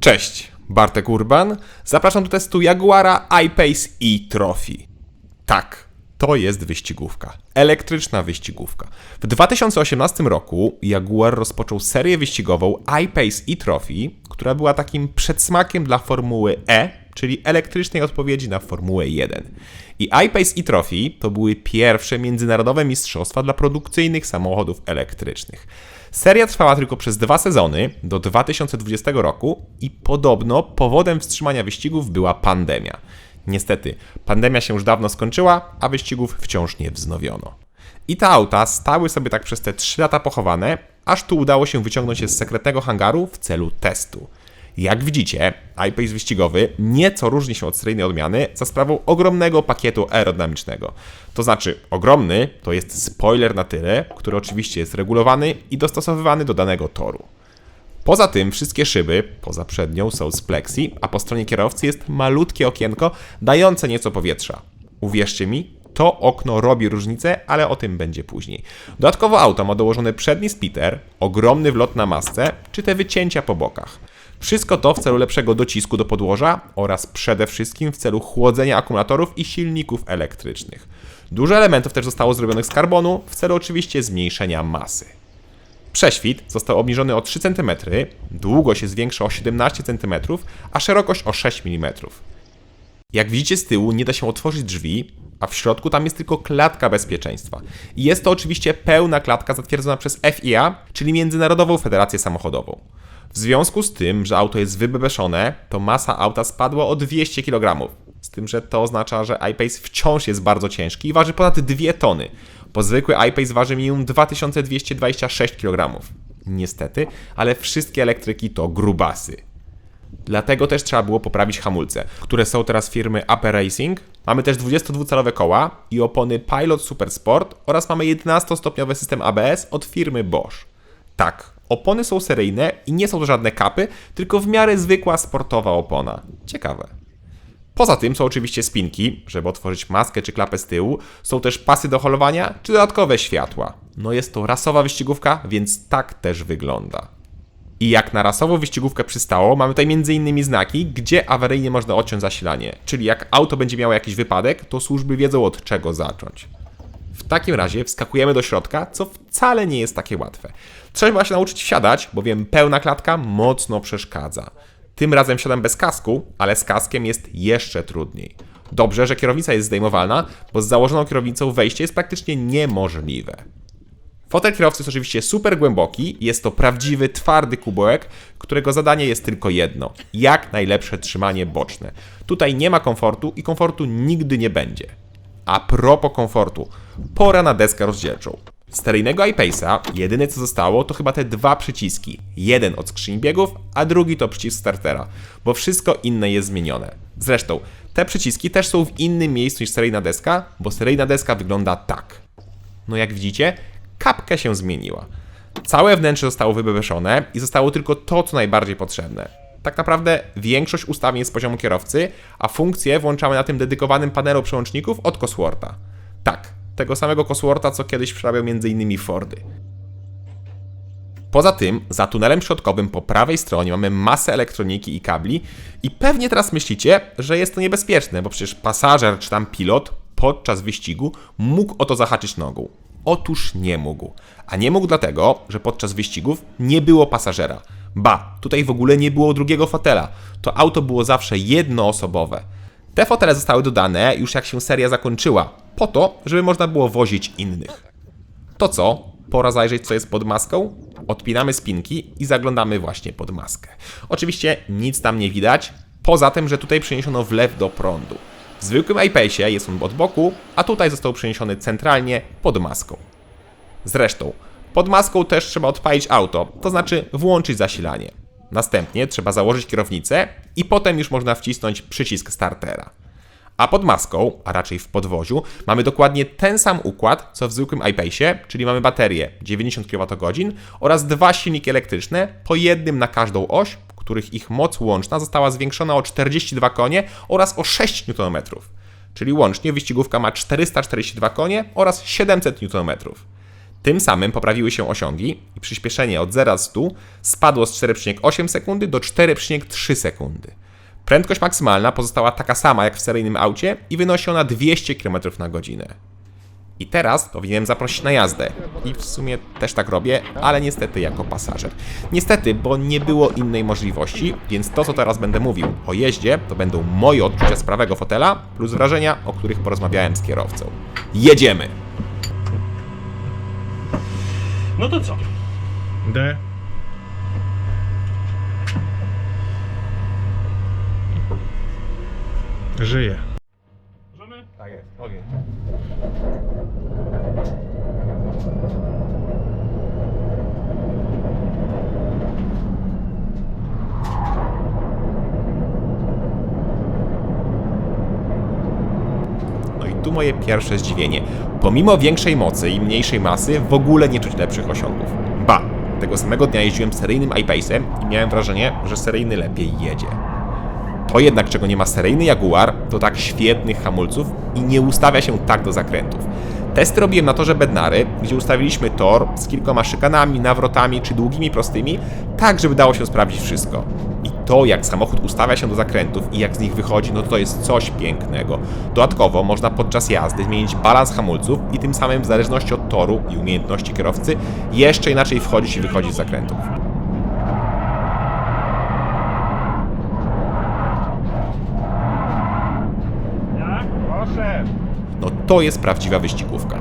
Cześć, Bartek Urban. Zapraszam do testu Jaguara I-Pace e-Trophy. Tak, to jest wyścigówka. Elektryczna wyścigówka. W 2018 roku Jaguar rozpoczął serię wyścigową I-Pace e-Trophy, która była takim przedsmakiem dla Formuły E, czyli elektrycznej odpowiedzi na Formułę 1. I I-Pace e-Trophy to były pierwsze międzynarodowe mistrzostwa dla produkcyjnych samochodów elektrycznych. Seria trwała tylko przez 2 sezony, do 2020 roku i podobno powodem wstrzymania wyścigów była pandemia. Niestety, pandemia się już dawno skończyła, a wyścigów wciąż nie wznowiono. I te auta stały sobie tak przez te 3 lata pochowane, aż tu udało się wyciągnąć je z sekretnego hangaru w celu testu. Jak widzicie, I-Pace wyścigowy nieco różni się od seryjnej odmiany za sprawą ogromnego pakietu aerodynamicznego. To znaczy, ogromny to jest spoiler na tyle, który oczywiście jest regulowany i dostosowywany do danego toru. Poza tym wszystkie szyby, poza przednią, są z plexi, a po stronie kierowcy jest malutkie okienko dające nieco powietrza. Uwierzcie mi, to okno robi różnicę, ale o tym będzie później. Dodatkowo auto ma dołożony przedni splitter, ogromny wlot na masce, czy te wycięcia po bokach. Wszystko to w celu lepszego docisku do podłoża oraz przede wszystkim w celu chłodzenia akumulatorów i silników elektrycznych. Dużo elementów też zostało zrobionych z karbonu, w celu oczywiście zmniejszenia masy. Prześwit został obniżony o 3 cm, długość jest większa o 17 cm, a szerokość o 6 mm. Jak widzicie z tyłu nie da się otworzyć drzwi, a w środku tam jest tylko klatka bezpieczeństwa. I jest to oczywiście pełna klatka zatwierdzona przez FIA, czyli Międzynarodową Federację Samochodową. W związku z tym, że auto jest wybebeszone, to masa auta spadła o 200 kg. Z tym, że to oznacza, że I-Pace wciąż jest bardzo ciężki i waży ponad 2 tony, bo zwykły I-Pace waży minimum 2226 kg. Niestety, ale wszystkie elektryki to grubasy. Dlatego też trzeba było poprawić hamulce, które są teraz firmy Upper Racing. Mamy też 22-calowe koła i opony Pilot Super Sport oraz mamy 11-stopniowy system ABS od firmy Bosch. Tak, opony są seryjne i nie są to żadne kapy, tylko w miarę zwykła sportowa opona. Ciekawe. Poza tym są oczywiście spinki, żeby otworzyć maskę czy klapę z tyłu, są też pasy do holowania czy dodatkowe światła. No jest to rasowa wyścigówka, więc tak też wygląda. I jak na rasową wyścigówkę przystało, mamy tutaj m.in. znaki, gdzie awaryjnie można odciąć zasilanie. Czyli jak auto będzie miało jakiś wypadek, to służby wiedzą od czego zacząć. W takim razie wskakujemy do środka, co wcale nie jest takie łatwe. Trzeba się nauczyć wsiadać, bowiem pełna klatka mocno przeszkadza. Tym razem wsiadam bez kasku, ale z kaskiem jest jeszcze trudniej. Dobrze, że kierownica jest zdejmowalna, bo z założoną kierownicą wejście jest praktycznie niemożliwe. Fotel kierowcy jest oczywiście super głęboki, jest to prawdziwy, twardy kubełek, którego zadanie jest tylko jedno: jak najlepsze trzymanie boczne. Tutaj nie ma komfortu i komfortu nigdy nie będzie. A propos komfortu, pora na deskę rozdzielczą. Z seryjnego I-Pace'a jedyne co zostało to chyba te 2 przyciski. Jeden od skrzyni biegów, a drugi to przycisk startera, bo wszystko inne jest zmienione. Zresztą, te przyciski też są w innym miejscu niż seryjna deska, bo seryjna deska wygląda tak. No jak widzicie, kapkę się zmieniła. Całe wnętrze zostało wybebeszone i zostało tylko to, co najbardziej potrzebne. Tak naprawdę większość ustawień jest z poziomu kierowcy, a funkcje włączamy na tym dedykowanym panelu przełączników od Coswortha. Tak, tego samego Coswortha, co kiedyś przerabiał m.in. Fordy. Poza tym, za tunelem środkowym po prawej stronie mamy masę elektroniki i kabli i pewnie teraz myślicie, że jest to niebezpieczne, bo przecież pasażer czy tam pilot podczas wyścigu mógł o to zahaczyć nogą. Otóż nie mógł. A nie mógł dlatego, że podczas wyścigów nie było pasażera. Ba, tutaj w ogóle nie było drugiego fotela. To auto było zawsze jednoosobowe. Te fotele zostały dodane już jak się seria zakończyła, po to, żeby można było wozić innych. To co? Pora zajrzeć, co jest pod maską? Odpinamy spinki i zaglądamy właśnie pod maskę. Oczywiście nic tam nie widać, poza tym, że tutaj przeniesiono wlew do prądu. W zwykłym I-Pace'ie jest on od boku, a tutaj został przeniesiony centralnie pod maską. Zresztą, pod maską też trzeba odpalić auto, to znaczy włączyć zasilanie. Następnie trzeba założyć kierownicę i potem już można wcisnąć przycisk startera. A pod maską, a raczej w podwoziu, mamy dokładnie ten sam układ, co w zwykłym I-Pace'ie, czyli mamy baterię 90 kWh oraz 2 silniki elektryczne, po jednym na każdą oś, których ich moc łączna została zwiększona o 42 konie oraz o 6 Nm. Czyli łącznie wyścigówka ma 442 konie oraz 700 Nm. Tym samym poprawiły się osiągi i przyspieszenie od 0 do 100 spadło z 4,8 sekundy do 4,3 sekundy. Prędkość maksymalna pozostała taka sama jak w seryjnym aucie i wynosi ona 200 km na godzinę. I teraz powinienem zaprosić na jazdę. I w sumie też tak robię, ale niestety jako pasażer. Niestety, bo nie było innej możliwości, więc to, co teraz będę mówił o jeździe, to będą moje odczucia z prawego fotela plus wrażenia, o których porozmawiałem z kierowcą. Jedziemy! No to co? D. Żyje. Możemy? Tak jest, ogień. No i tu moje pierwsze zdziwienie. Pomimo większej mocy i mniejszej masy w ogóle nie czuć lepszych osiągów. Ba, tego samego dnia jeździłem seryjnym iPace'em i miałem wrażenie, że seryjny lepiej jedzie. To jednak, czego nie ma seryjny Jaguar, to tak świetnych hamulców i nie ustawia się tak do zakrętów. Testy robiłem na torze Bednary, gdzie ustawiliśmy tor z kilkoma szykanami, nawrotami czy długimi prostymi, tak żeby dało się sprawdzić wszystko. I to, jak samochód ustawia się do zakrętów i jak z nich wychodzi, no to jest coś pięknego. Dodatkowo można podczas jazdy zmienić balans hamulców i tym samym w zależności od toru i umiejętności kierowcy jeszcze inaczej wchodzić i wychodzić z zakrętów. Jak? Proszę. No to jest prawdziwa wyścigówka.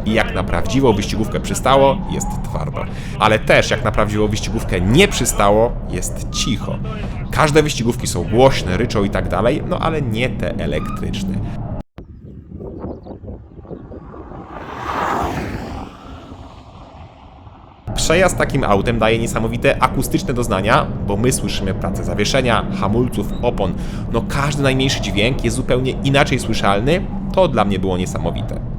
I jak na prawdziwą wyścigówkę przystało, jest twardo. Ale też jak na prawdziwą wyścigówkę nie przystało, jest cicho. Każde wyścigówki są głośne, ryczą i tak dalej, no ale nie te elektryczne. Przejazd takim autem daje niesamowite akustyczne doznania, bo my słyszymy pracę zawieszenia, hamulców, opon. No każdy najmniejszy dźwięk jest zupełnie inaczej słyszalny, to dla mnie było niesamowite.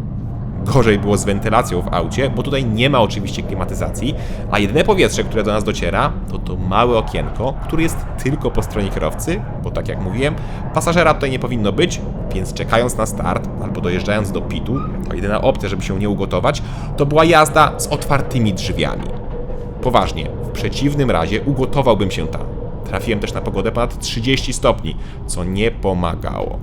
Gorzej było z wentylacją w aucie, bo tutaj nie ma oczywiście klimatyzacji, a jedyne powietrze, które do nas dociera, to małe okienko, które jest tylko po stronie kierowcy, bo tak jak mówiłem, pasażera tutaj nie powinno być, więc czekając na start albo dojeżdżając do pitu, to jedyna opcja, żeby się nie ugotować, to była jazda z otwartymi drzwiami. Poważnie, w przeciwnym razie ugotowałbym się tam. Trafiłem też na pogodę ponad 30 stopni, co nie pomagało.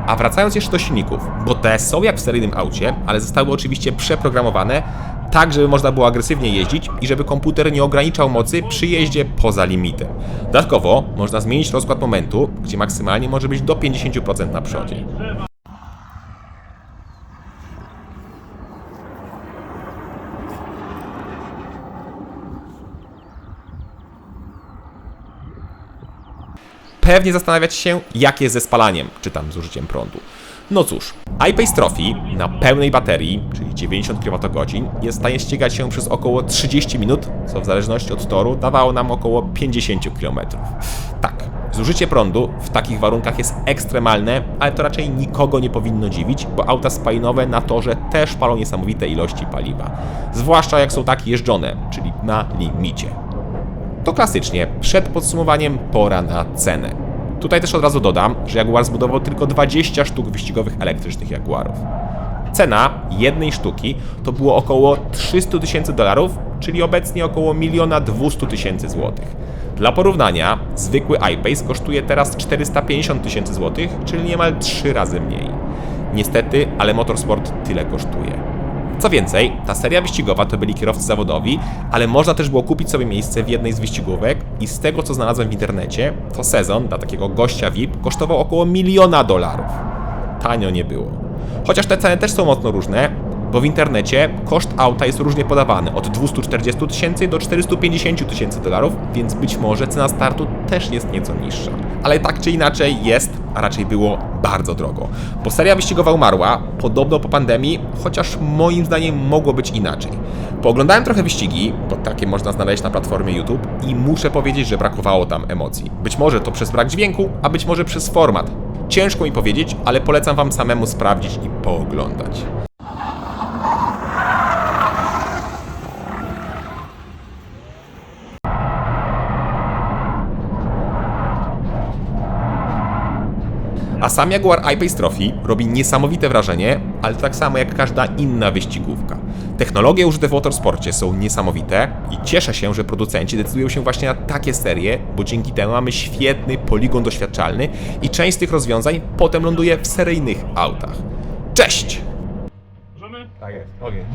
A wracając jeszcze do silników, bo te są jak w seryjnym aucie, ale zostały oczywiście przeprogramowane tak, żeby można było agresywnie jeździć i żeby komputer nie ograniczał mocy przy jeździe poza limitem. Dodatkowo można zmienić rozkład momentu, gdzie maksymalnie może być do 50% na przodzie. Pewnie zastanawiać się, jak jest ze spalaniem, czy tam z użyciem prądu. No cóż, iPace Trophy na pełnej baterii, czyli 90 kWh, jest w stanie ścigać się przez około 30 minut, co w zależności od toru dawało nam około 50 km. Tak, zużycie prądu w takich warunkach jest ekstremalne, ale to raczej nikogo nie powinno dziwić, bo auta spalinowe na torze też palą niesamowite ilości paliwa. Zwłaszcza jak są tak jeżdżone, czyli na limicie. To klasycznie, przed podsumowaniem pora na cenę. Tutaj też od razu dodam, że Jaguar zbudował tylko 20 sztuk wyścigowych elektrycznych Jaguarów. Cena jednej sztuki to było około $300,000, czyli obecnie około 1 200 000 złotych. Dla porównania, zwykły iPace kosztuje teraz 450 000 złotych, czyli niemal 3 razy mniej. Niestety, ale motorsport tyle kosztuje. Co więcej, ta seria wyścigowa to byli kierowcy zawodowi, ale można też było kupić sobie miejsce w jednej z wyścigówek i z tego, co znalazłem w internecie, to sezon dla takiego gościa VIP kosztował około $1 000 000. Tanio nie było. Chociaż te ceny też są mocno różne, bo w internecie koszt auta jest różnie podawany, od 240 000 do 450 000 dolarów, więc być może cena startu też jest nieco niższa. Ale tak czy inaczej jest, a raczej było bardzo drogo, bo seria wyścigowa umarła, podobno po pandemii, chociaż moim zdaniem mogło być inaczej. Pooglądałem trochę wyścigi, bo takie można znaleźć na platformie YouTube i muszę powiedzieć, że brakowało tam emocji. Być może to przez brak dźwięku, a być może przez format. Ciężko mi powiedzieć, ale polecam wam samemu sprawdzić i pooglądać. A sam Jaguar I-Pace Trophy robi niesamowite wrażenie, ale tak samo jak każda inna wyścigówka. Technologie użyte w motorsporcie są niesamowite i cieszę się, że producenci decydują się właśnie na takie serie, bo dzięki temu mamy świetny poligon doświadczalny i część z tych rozwiązań potem ląduje w seryjnych autach. Cześć! Możemy? Tak jest, ogień.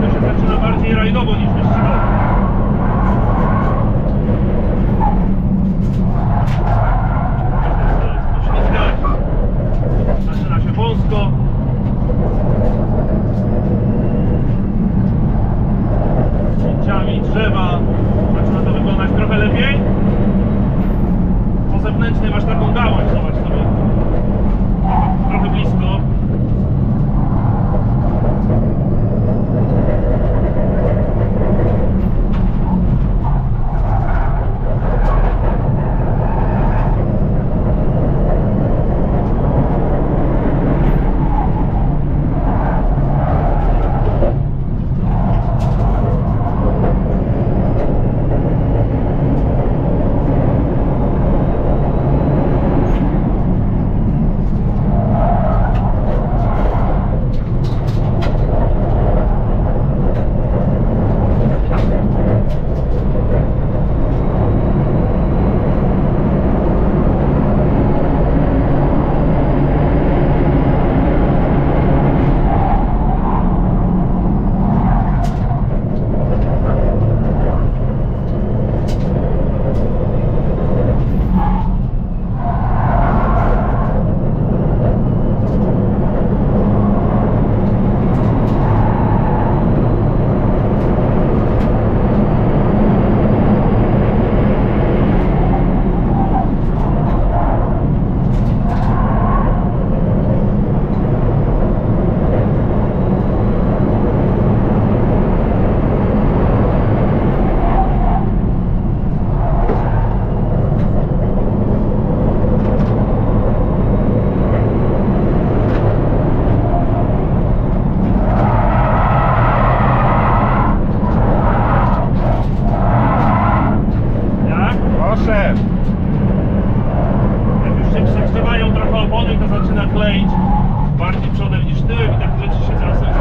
To się zaczyna bardziej rajdowo niż wyścigowo. Poślizgać. Zaczyna się wąsko. Cięciami drzewa. Zaczyna to wyglądać trochę lepiej. Po zewnętrznej masz taką gałąź, zobacz sobie. Trochę blisko. Poszedł. Jak już się przegrzewają trochę opony, to zaczyna kleić bardziej przodem niż tyłem i takie rzeczy się czasem